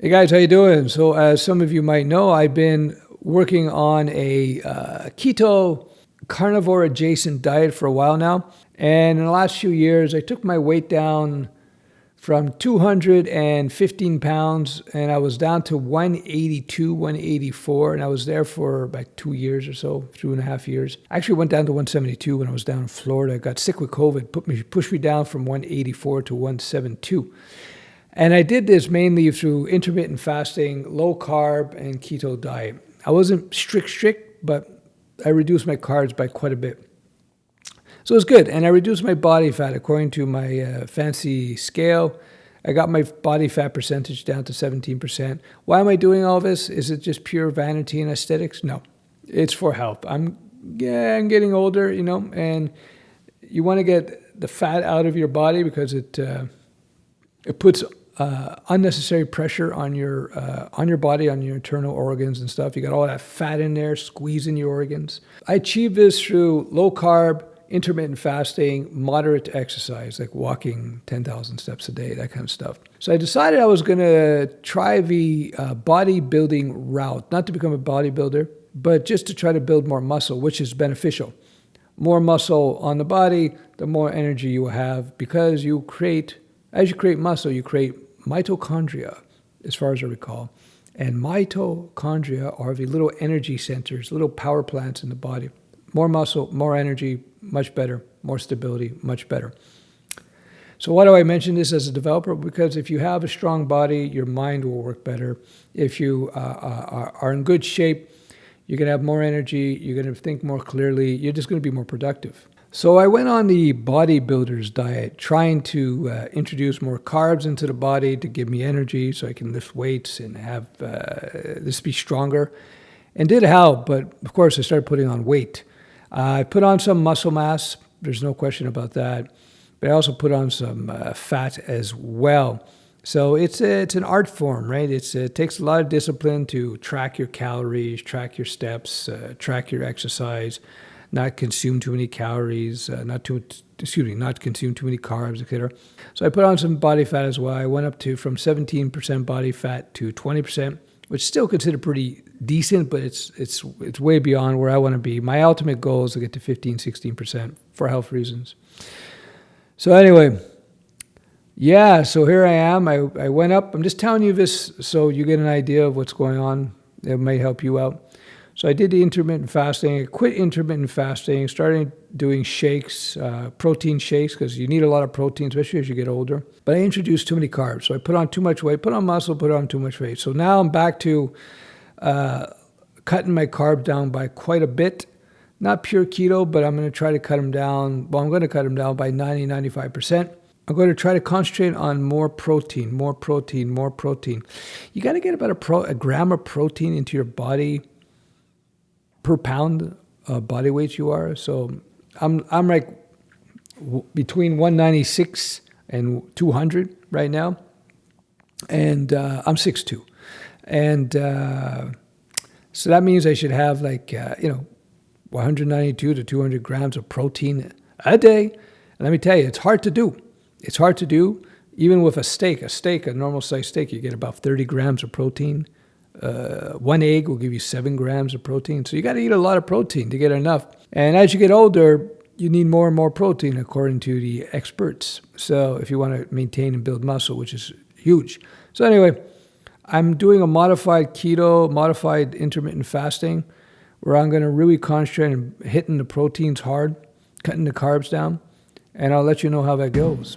Hey guys, how you doing? So as some of you might know, I've been working on a keto carnivore adjacent diet for a while now. And in the last few years, I took my weight down from 215 pounds and I was down to 182, 184. And I was there for about 2 years or so, 2.5 years. I actually went down to 172 when I was down in Florida. I got sick with COVID, pushed me down from 184 to 172. And I did this mainly through intermittent fasting, low carb, and keto diet. I wasn't strict, but I reduced my carbs by quite a bit. So it was good. And I reduced my body fat according to my fancy scale. I got my body fat percentage down to 17%. Why am I doing all this? Is it just pure vanity and aesthetics? No, it's for health. I'm getting older, and you want to get the fat out of your body because it puts unnecessary pressure on your body, on your internal organs and stuff. You got all that fat in there, squeezing your organs. I achieved this through low carb, intermittent fasting, moderate exercise, like walking 10,000 steps a day, that kind of stuff. So I decided I was going to try the bodybuilding route, not to become a bodybuilder, but just to try to build more muscle, which is beneficial. More muscle on the body, the more energy you will have, because as you create muscle, you create mitochondria, as far as I recall. And mitochondria are the little energy centers, little power plants in the body. More muscle, more energy, much better. More stability, much better. So why do I mention this as a developer? Because if you have a strong body, your mind will work better. If you are in good shape, you're going to have more energy, you're going to think more clearly, you're just going to be more productive. So I went on the bodybuilder's diet, trying to introduce more carbs into the body to give me energy so I can lift weights and have this be stronger. And did help, but of course I started putting on weight. I put on some muscle mass, there's no question about that, but I also put on some fat as well. So it's an art form, right? It takes a lot of discipline to track your calories, track your steps, track your exercise, not consume too many calories, not consume too many carbs, etc. So I put on some body fat as well. I went up from 17% body fat to 20%, which is still considered pretty decent, but it's way beyond where I want to be. My ultimate goal is to get to 15, 16% for health reasons. So anyway, so here I am. I went up. I'm just telling you this so you get an idea of what's going on. It may help you out. So I did the intermittent fasting. I quit intermittent fasting, started doing shakes, protein shakes, because you need a lot of protein, especially as you get older. But I introduced too many carbs. So I put on too much weight, put on muscle, put on too much weight. So now I'm back to cutting my carbs down by quite a bit. Not pure keto, but I'm going to try to cut them down. Well, I'm going to cut them down by 90, 95%. I'm going to try to concentrate on more protein. You got to get about a gram of protein into your body per pound of body weight you are. So I'm like between 196 and 200 right now. And I'm 6'2". And so that means I should have 192 to 200 grams of protein a day. And let me tell you, it's hard to do. It's hard to do. Even with a normal size steak, you get about 30 grams of protein. One egg will give you 7 grams of protein. So you got to eat a lot of protein to get enough. And as you get older, you need more and more protein according to the experts. So if you want to maintain and build muscle, which is huge. So anyway, I'm doing a modified keto, modified intermittent fasting, where I'm going to really concentrate on hitting the proteins hard, cutting the carbs down, and I'll let you know how that goes.